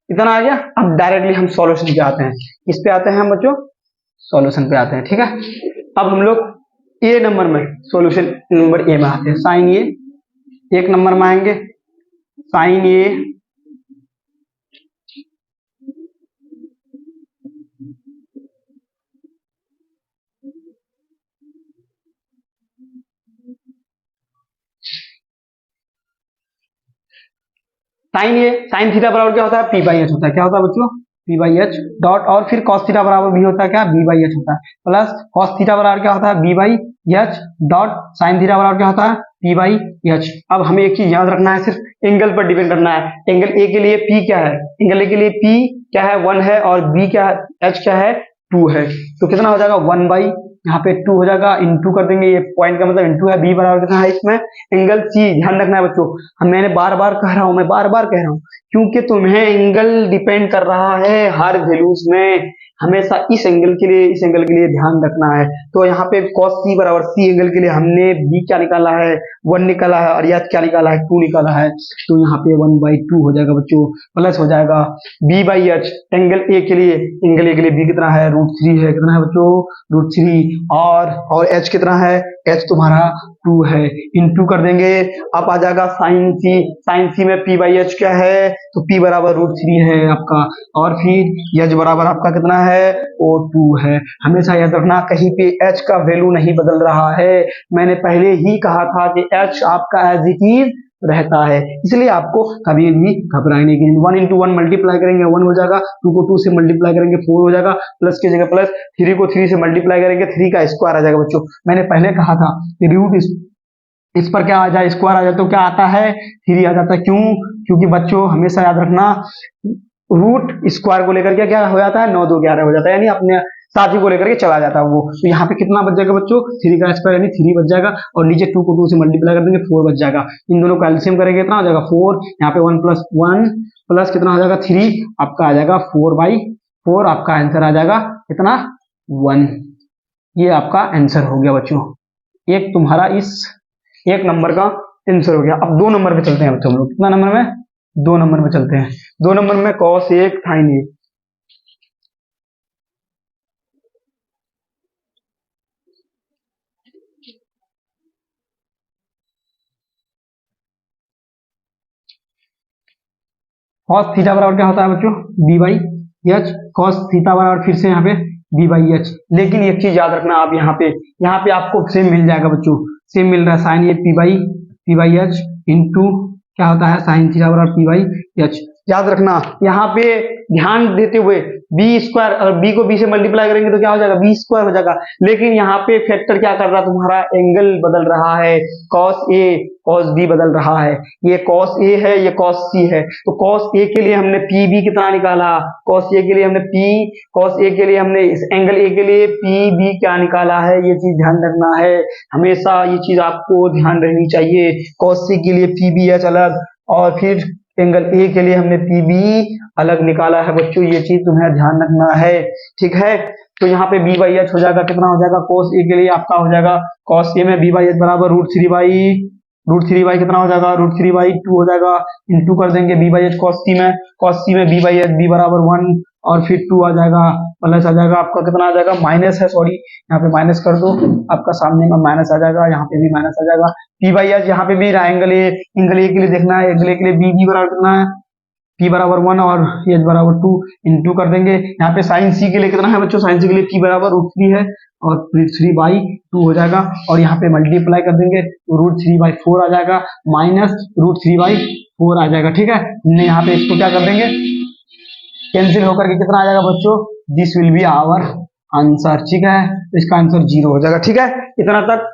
इतना आ गया। अब डायरेक्टली हम सॉल्यूशन पे आते हैं। किस पे आते हैं हम बच्चों? सॉल्यूशन पे आते हैं, ठीक है। अब हम लोग ए नंबर में, सॉल्यूशन नंबर ए में आते हैं। साइन ए, एक नंबर में आएंगे साइन ए, साइन थीटा बराबर क्या होता है? पी बाई एच होता है। क्या होता है बच्चों? पी बाई एच डॉट, और फिर कॉस थीटा बराबर भी होता है क्या? बी बाई एच होता है, प्लस कॉस थीटा बराबर क्या होता है? B by H dot sine theta बराबर क्या होता है? P by H. अब हमें एक चीज याद रखना है, सिर्फ एंगल पर डिपेंड करना है। एंगल ए के लिए पी क्या है? एंगल ए के लिए पी क्या है? 1 है, और बी क्या है? एच क्या है? 2 है। तो कितना हो जाएगा? 1 बाई यहाँ पे 2 हो जाएगा, इंटू कर देंगे, ये पॉइंट का मतलब इंटू है। बी बराबर कितना है इसमें? Angle C. ध्यान रखना है बच्चों, मैं बार बार कह रहा हूँ, क्योंकि तुम्हें एंगल डिपेंड कर रहा है हर वैल्यूज में। हमेशा इस एंगल के लिए ध्यान रखना है। तो यहाँ पे cos c बराबर सी एंगल के लिए हमने b क्या निकाला है? 1 निकाला है, और यह क्या निकाला है? 2 निकाला है। तो यहाँ पे 1/2 हो जाएगा बच्चों, प्लस हो जाएगा b by H. Angle A के लिए b कितना है? √3 है। कितना है बच्चों? √3, और h कितना है? h तुम्हारा 2 है, इंटू कर देंगे। अब आ जाएगा साइन सी में p बाई एच क्या है? तो p बराबर √3 है आपका, और फिर h बराबर आपका कितना है? वो 2 है। हमेशा याद रखना, कहीं पे h का वैल्यू नहीं बदल रहा है। मैंने पहले ही कहा था कि h आपका एज इट इज रहता है, इसलिए आपको कभी भी घबराने की नहीं। 1 into 1 मल्टीप्लाई करेंगे 1 हो जाएगा, 2 को 2 से मल्टीप्लाई करेंगे 4 हो जाएगा, प्लस की जगह प्लस, 3 को 3 से मल्टीप्लाई करेंगे 3 का स्क्वायर आ जाएगा बच्चों। मैंने पहले कहा था कि रूट इस पर क्या आ जाए? स्क्वायर आ जाए तो क्या आता है? 3 आ जाता है। क्यों? क्योंकि बच्चों हमेशा याद रखना, रूट स्क्वायर को लेकर के क्या हो जाता है? 9 2 11 हो जाता है, यानी अपने साथी को लेकर के चला जाता है वो। तो यहाँ पे कितना बच जाएगा बच्चों? 3 का स्क्वायर यानी 3 बच जाएगा, और नीचे 2 को 2 से मल्टीप्लाई कर देंगे 4 बच जाएगा। इन दोनों का एलसीएम करेंगे कितना हो जाएगा? 4। यहाँ पे 1 + 1 प्लस कितना हो जाएगा? 3, आपका आ जाएगा 4/4। आपका आंसर आ जाएगा कितना? 1। ये आपका आंसर हो गया बच्चों, एक तुम्हारा इस 1 नंबर का आंसर हो गया। अब 2 नंबर पे चलते हैं बच्चों हम लोग। कितना नंबर में? 2 नंबर में चलते हैं। 2 नंबर में cos 1 sin 1। cos थीटा बराबर क्या होता है बच्चों? b by H. cos theta बराबर फिर से यहाँ पे b बाई एच। लेकिन एक चीज याद रखना, आप यहाँ पे आपको सेम मिल जाएगा बच्चों, सेम मिल रहा है। Sine A P by H into क्या होता है? साइन थीटा बराबर पी बाई एच। याद रखना, यहाँ पे ध्यान देते हुए बी स्क्वायर, और बी को बी से मल्टीप्लाई करेंगे तो क्या हो जाएगा? बी स्क्वायर हो जाएगा। लेकिन यहाँ पे फैक्टर क्या कर रहा है? तुम्हारा एंगल बदल रहा है, cos a cos b बदल रहा है। ये cos a है, ये cos c है। तो cos a के लिए हमने p b कितना निकाला? cos a के लिए हमने इस एंगल a के लिए p b क्या निकाला है? ये चीज ध्यान रखना है, हमेशा ये चीज आपको ध्यान रखनी चाहिए। cos c के लिए p b h अलग, और फिर एंगल ए के लिए हमने पी बी अलग निकाला है बच्चों, ये चीज तुम्हें ध्यान रखना है, ठीक है। तो यहाँ पे बी बाई एच हो जाएगा, कितना हो जाएगा? cos ए के लिए आपका हो जाएगा, cos ए में बी बाई एच बराबर √3 कितना हो जाएगा? √3/2 हो जाएगा, इंटू कर देंगे B by H cos c में बी बाई एच बी बराबर 1, और फिर 2 आ जाएगा, प्लस आ जाएगा आपका कितना आ जाएगा? माइनस है, सॉरी यहाँ पे माइनस कर दो, आपका सामने में माइनस आ जाएगा, यहाँ पे भी माइनस आ जाएगा। पी बाई एच, यहाँ पे भी एंगल ए के लिए देखना है, एंगल ए के लिए बी बराबर कितना है, पी बराबर 1 और एच बराबर 2 इंटू कर देंगे। यहाँ पे साइन सी के लिए कितना है बच्चों, साइन सी के लिए पी बराबर √3 है और 3/2 हो जाएगा, और यहाँ पे मल्टीप्लाई कर देंगे तो √3/4 आ जाएगा, माइनस √3/4 आ जाएगा। ठीक है, हमने यहाँ पे इसको क्या कर देंगे, कैंसिल होकर के कितना आ जाएगा बच्चों, this will be our answer. ठीक है, तो इसका आंसर 0 हो जाएगा। ठीक है, इतना तक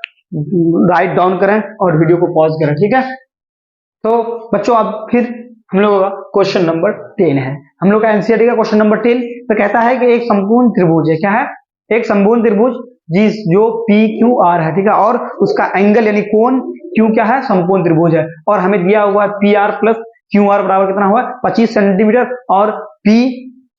राइट डाउन करें और वीडियो को पॉज करें। ठीक है, तो बच्चों अब फिर हम लोगों का क्वेश्चन नंबर 10 है। हम लोग का एनसीईआरटी का क्वेश्चन नंबर 10 तो कहता है कि एक समपूर्ण त्रिभुज है, क्या है, एक समपूर्ण त्रिभुज जो पी क्यू आर है, ठीक है, और उसका एंगल यानी कोण क्यू क्या है, समपूर्ण त्रिभुज है, और हमें दिया हुआ है P R plus Q R बराबर कितना हुआ 25 सेंटीमीटर और पी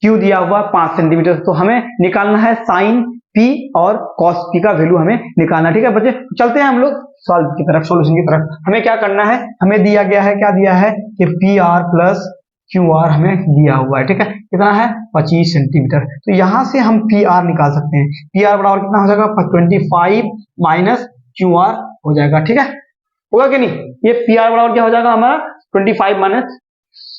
क्यू दिया हुआ 5 सेंटीमीटर। तो हमें निकालना है साइन पी और कॉस पी का वैल्यू हमें निकालना। ठीक है बच्चे, चलते हैं हम लोग सॉल्व की तरफ, सॉल्यूशन की तरफ। हमें क्या करना है, हमें दिया गया है, क्या दिया है कि P R plus Q R हमें दिया हुआ है। ठीक है, कितना है 25 सेंटीमीटर। तो यहां से हम पी आर निकाल सकते हैं। पी आर बराबर कितना हो जाएगा 25 माइनस क्यू आर हो जाएगा। ठीक है, होगा कि नहीं, ये पी आर बराबर क्या हो जाएगा हमारा 25 माइनस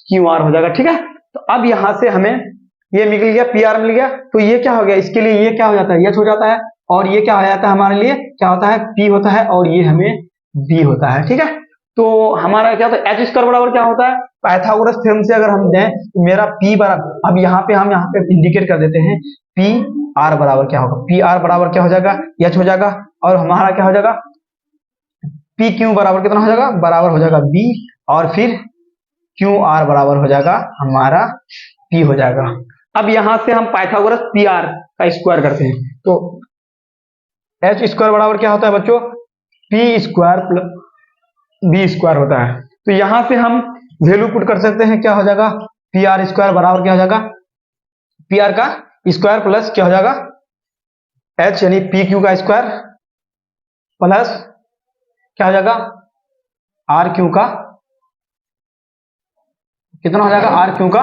क्यू आर हो जाएगा। ठीक है, तो अब यहां से हमें ये मिल गया, पी आर मिल गया, तो ये क्या हो गया, इसके लिए ये क्या हो जाता है, एच हो जाता है, और ये क्या हो जाता है हमारे लिए, क्या होता है पी होता है, और ये हमें बी होता है। ठीक है, तो हमारा क्या होता है एच स्क्वायर बराबर क्या होता है, पाइथागोरस थ्योरम से अगर हम दें तो मेरा पी बराबर, अब यहाँ पे हम यहाँ पे इंडिकेट कर देते हैं, पी आर बराबर क्या होगा, पी आर बराबर क्या हो जाएगा, एच हो जाएगा, और हमारा क्या हो जाएगा पी क्यू बराबर कितना हो जाएगा, बराबर हो जाएगा बी, और फिर क्यू आर बराबर हो जाएगा हमारा पी हो जाएगा। अब यहां से हम पाइथागोरस पी आर का स्क्वायर करते हैं, तो एच स्क्वायर बराबर क्या होता है बच्चों, P square plus B square होता है। तो यहां से हम वैल्यू पुट कर सकते हैं, क्या हो जाएगा पी आर स्क्वायर बराबर क्या हो जाएगा, पी आर का स्क्वायर प्लस क्या हो जाएगा एच यानी पी क्यू का स्क्वायर प्लस क्या हो जाएगा आर क्यू का, कितना हो जाएगा आर क्यू का,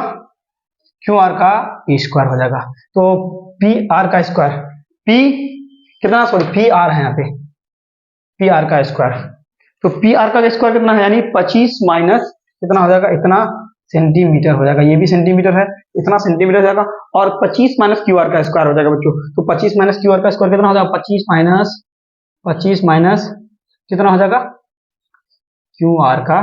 क्यू आर का स्क्वायर हो जाएगा। तो पी आर का स्क्वायर, पी कितना, सॉरी पी आर है यहाँ पे, पी आर का स्क्वायर, तो पी आर का स्क्वायर कितना है यानी 25 माइनस कितना हो जाएगा, इतना सेंटीमीटर हो जाएगा, ये भी सेंटीमीटर है, इतना सेंटीमीटर हो जाएगा, और 25 माइनस क्यू आर का स्क्वायर हो जाएगा बच्चों। तो 25 माइनस क्यू आर का स्क्वायर कितना हो जाएगा, 25 माइनस कितना हो जाएगा क्यू आर का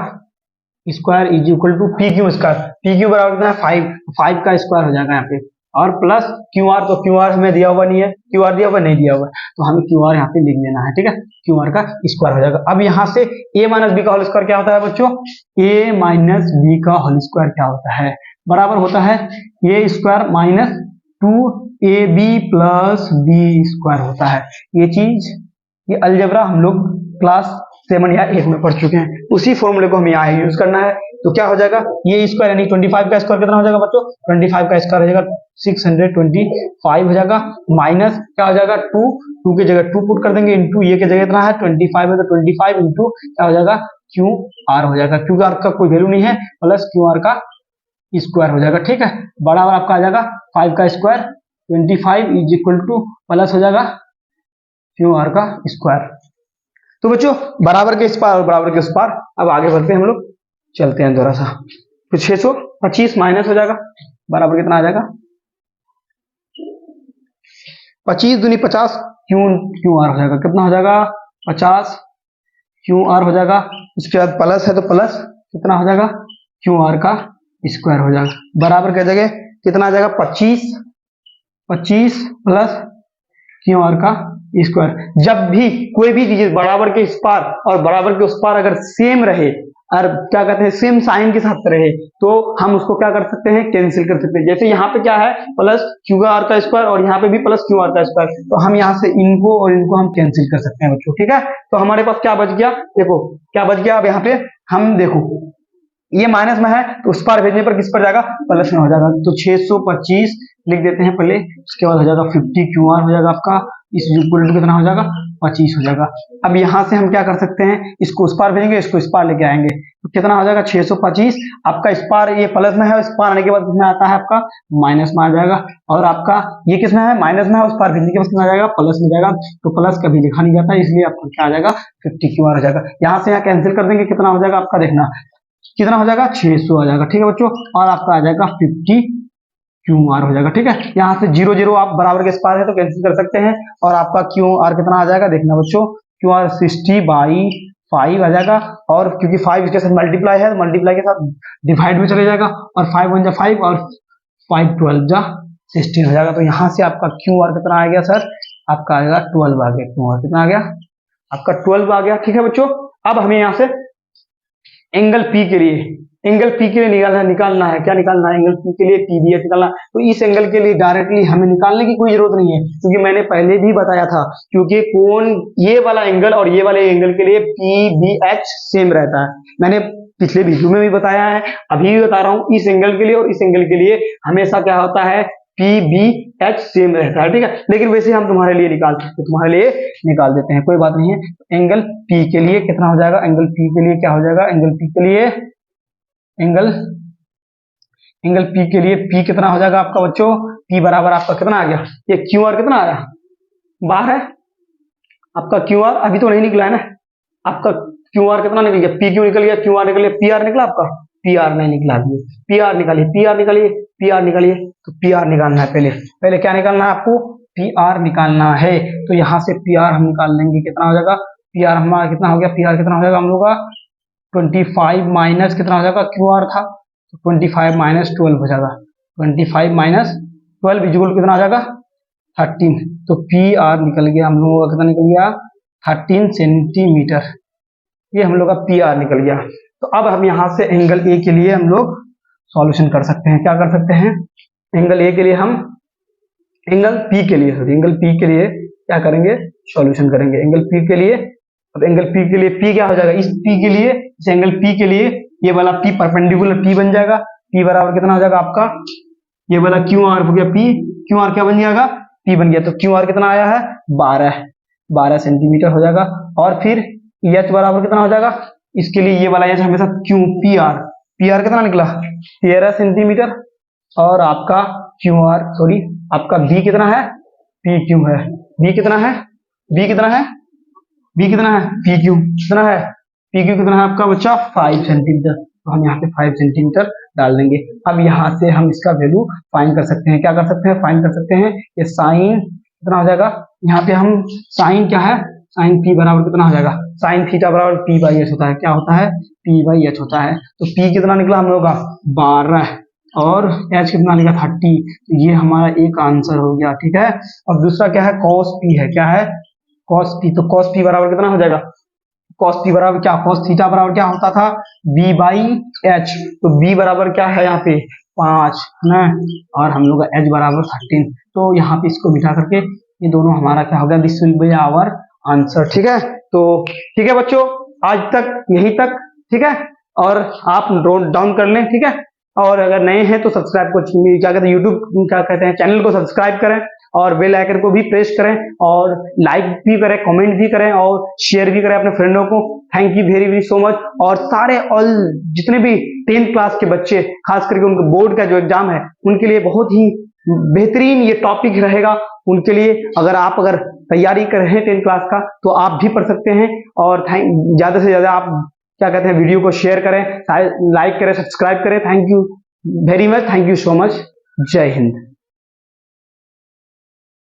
square is equal to P Q square, P Q बराबर कितना है 5 का स्क्वायर हो जाएगा यहाँ पे, और प्लस क्यू आर, तो क्यू आर हमें दिया हुआ नहीं है, क्यू आर दिया हुआ नहीं दिया हुआ, तो हमें क्यू आर यहाँ पे लिख लेना है। ठीक है, क्यू आर का स्क्वायर हो जाएगा। अब यहाँ से ए माइनस बी का होल स्क्वायर क्या होता है बच्चों, ए माइनस बी का होल स्क्वायर क्या होता है, बराबर होता है A square minus 2ab plus B square होता है। ये चीज, ये अलजेब्रा हम लोग क्लास 7 या 8 में पढ़ चुके हैं, उसी फॉर्मूले को हमें यहाँ यूज करना है। तो क्या हो जाएगा, ये स्क्वायर यानी 25 का स्क्वायर कितना हो जाएगा बच्चों, 25 का स्क्वायर हो जाएगा 625 हो जाएगा, माइनस क्या हो जाएगा 2 की जगह 2 पुट कर देंगे, इंटू ये की जगह कितना है 25 है, तो 25 इंटू क्या हो जाएगा क्यू आर हो जाएगा, क्यू आर का कोई वैल्यू नहीं है, प्लस क्यू आर का स्क्वायर हो जाएगा। ठीक है, बराबर आपका आ जाएगा 5 का square 25 is equal two plus हो जाएगा क्यू आर का स्क्वायर। तो बच्चों बराबर के इस पार और बराबर के उस पार, अब आगे बढ़ते हैं हम लोग, चलते हैं थोड़ा सा, तो 625 माइनस हो जाएगा, बराबर कितना आ जाएगा 25 दूनी 50 क्यू आर हो जाएगा, कितना हो जाएगा 50 क्यू आर हो जाएगा, उसके बाद प्लस है तो प्लस कितना हो जाएगा क्यू आर का स्क्वायर हो जाएगा, बराबर के जगह कितना आ जाएगा 25 प्लस क्यू आर का स्क्वायर। जब भी कोई भी चीज बराबर के इस पार और बराबर के उस पार अगर सेम रहे और क्या कहते हैं सेम साइन के साथ रहे, तो हम उसको क्या कर सकते हैं कैंसिल कर सकते हैं। जैसे यहाँ पे क्या है प्लस क्यू आर का स्क्वायर और यहाँ पे भी प्लस क्यू आर का स्क्वायर, तो हम यहाँ से इनको और इनको हम कैंसिल कर सकते हैं बच्चों। ठीक है, तो हमारे पास क्या बच गया, देखो क्या बच गया, अब यहाँ पे हम देखो ये माइनस में है तो उस पार भेजने पर किस पर जाएगा, प्लस में हो जाएगा, तो 625 लिख देते हैं पहले, उसके बाद हो जाएगा 50 क्यू आर हो जाएगा आपका, इस इक्वल टू कितना हो जाएगा 625 हो जाएगा। अब यहाँ से हम क्या कर सकते हैं, इसको उस पार भेजेंगे, इसको इस पार लेके आएंगे, तो कितना हो जाएगा 625। आपका इस पार ये प्लस में है, इस पार आने के बाद कितना आता है आपका माइनस में आ जाएगा, और आपका ये किसमें है माइनस में है, उस पार भेजने के बाद कितना आ जाएगा प्लस में जाएगा। तो प्लस कभी लिखा नहीं जाता, इसलिए आपका क्या आ जाएगा 50 क्यू आर हो जाएगा। यहाँ से यहाँ कैंसिल कर देंगे, कितना हो जाएगा आपका, देखना कितना हो जाएगा 600 आ जाएगा। ठीक है बच्चों, और आपका आ जाएगा 50 क्यू आर हो जाएगा। ठीक है, यहाँ से 0 0 आप बराबर के पास है तो कैंसिल कर सकते हैं, और आपका क्यू आर कितना आ जाएगा, देखना बच्चों क्यू आर 60/5 आ जाएगा, और क्योंकि 5 इसके साथ मल्टीप्लाई है, मल्टीप्लाई के साथ डिवाइड में चले जाएगा, और 5 1 जा 5 और 5 12 जा 16 हो जाएगा। तो यहाँ से आपका क्यू आर कितना आ गया सर, आपका आएगा 12 आ गया। क्यू आर कितना आ गया आपका 12 आ गया। ठीक है बच्चों, अब हमें यहाँ से एंगल पी के लिए, एंगल पी के लिए निकालना है क्या निकालना है, एंगल पी के लिए पी बी एच निकालना। तो इस एंगल के लिए डायरेक्टली हमें निकालने की कोई जरूरत नहीं है, क्योंकि मैंने पहले भी बताया था, क्योंकि कोण ये वाला एंगल और ये वाले एंगल के लिए पी बी एच सेम रहता है। मैंने पिछले वीडियो में भी बताया है, अभी भी बता रहा हूँ, इस एंगल के लिए और इस एंगल के लिए हमेशा क्या होता है, पी बी एच सेम रहता है। ठीक है, लेकिन वैसे हम तुम्हारे लिए निकाल सकते हैं, तुम्हारे लिए निकाल देते हैं, कोई बात नहीं है। एंगल पी के लिए कितना हो जाएगा, एंगल पी के लिए क्या हो जाएगा, एंगल पी के लिए एंगल पी के लिए पी कितना हो जाएगा आपका बच्चों, पी बराबर आपका कितना आ गया, ये क्यू आर कितना आया, बाहर है आपका क्यू आर, अभी तो नहीं निकला है ना, आपका क्यू आर कितना निकल गया, पी क्यू निकल गया, क्यू आर निकल गया, पी आर निकला आपका, पी आर नहीं निकला, पी आर निकालिए, पी आर निकालिए, पी आर निकालिए। तो पी आर निकालना है, पहले क्या निकालना है आपको, पी आर निकालना है। तो यहाँ से पी आर हम निकाल लेंगे, कितना हो जाएगा, पी आर हमारा कितना हो गया, पी आर कितना हो जाएगा हम लोग का 25 माइनस कितना हो जाएगा, क्यू आर था तो 25 माइनस 12 हो जाएगा, 25 माइनस 12 इक्वल कितना आ जाएगा 13। तो पी आर निकल गया हम लोगों का, कितना निकल गया 13 सेंटीमीटर, ये हम लोग का पी आर निकल गया। तो अब हम यहाँ से एंगल ए के लिए हम लोग सॉल्यूशन कर सकते हैं, क्या कर सकते हैं, एंगल ए के लिए हम एंगल पी के लिए एंगल पी के लिए क्या करेंगे, सॉल्यूशन करेंगे एंगल पी के लिए। अब एंगल पी के लिए पी क्या हो जाएगा, इस पी के लिए, इस एंगल पी के लिए ये वाला पी परपेंडिकुलर पी बन जाएगा, पी बराबर कितना हो जाएगा आपका, ये वाला क्यू आर हो गया पी, क्यू आर क्या बन जाएगा, पी बन गया। तो क्यू आर कितना आया है 12 सेंटीमीटर हो जाएगा। और फिर एच बराबर कितना हो जाएगा, इसके लिए ये वाला एच हमेशा क्यू पी आर कितना निकला 13 सेंटीमीटर, और आपका क्यू आर सॉरी आपका बी कितना है, पी क्यू है, बी कितना है, बी कितना है, बी कितना है, पी क्यू कितना है, पी क्यू कितना है आपका बच्चा 5 सेंटीमीटर। तो हम यहाँ पे 5 सेंटीमीटर डाल देंगे। अब यहाँ से हम इसका वैल्यू फाइंड कर सकते हैं, क्या कर सकते हैं, फाइंड कर सकते हैं, ये साइन कितना हो जाएगा, यहाँ पे हम साइन क्या है, साइन पी बराबर कितना हो जाएगा, साइन थीटा बराबर पी बाई एच होता है, क्या होता है, पी बाई एच होता है। तो पी कितना निकला हम लोग का 12 और एच कितना निकला 30। तो ये हमारा एक आंसर हो गया। ठीक है, और दूसरा क्या है, कॉस पी है, क्या है, कॉस पी। तो कॉस पी बराबर कितना हो जाएगा, कॉस पी बराबर क्या, कॉस थीटा बराबर क्या होता था बी बाई एच। तो बी बराबर क्या है यहाँ पे 5 है ना, और हम लोग का एच बराबर 13। तो यहाँ पे इसको बिठा करके ये दोनों हमारा क्या हो गया, this will be our answer. ठीक है, तो ठीक है बच्चों, आज तक यहीं तक। ठीक है, और आप नोट डाउन कर लें। ठीक है, और अगर नए हैं तो सब्सक्राइब को क्या कहते हैं, यूट्यूब क्या कहते हैं, चैनल को सब्सक्राइब करें और बेल आइकन को भी प्रेस करें, और लाइक भी करें, कमेंट भी करें, और शेयर भी करें अपने फ्रेंडों को। Thank you very very so much. और सारे ऑल जितने भी 10th क्लास के बच्चे, खास करके उनके बोर्ड का जो एग्जाम है उनके लिए बहुत ही बेहतरीन ये टॉपिक रहेगा। उनके लिए अगर तैयारी कर रहे हैं 10th क्लास का तो आप भी पढ़ सकते हैं। और ज्यादा से ज्यादा आप क्या कहते हैं, वीडियो को शेयर करें, लाइक करें, सब्सक्राइब करें। Thank you very much, thank you so much. जय हिंद।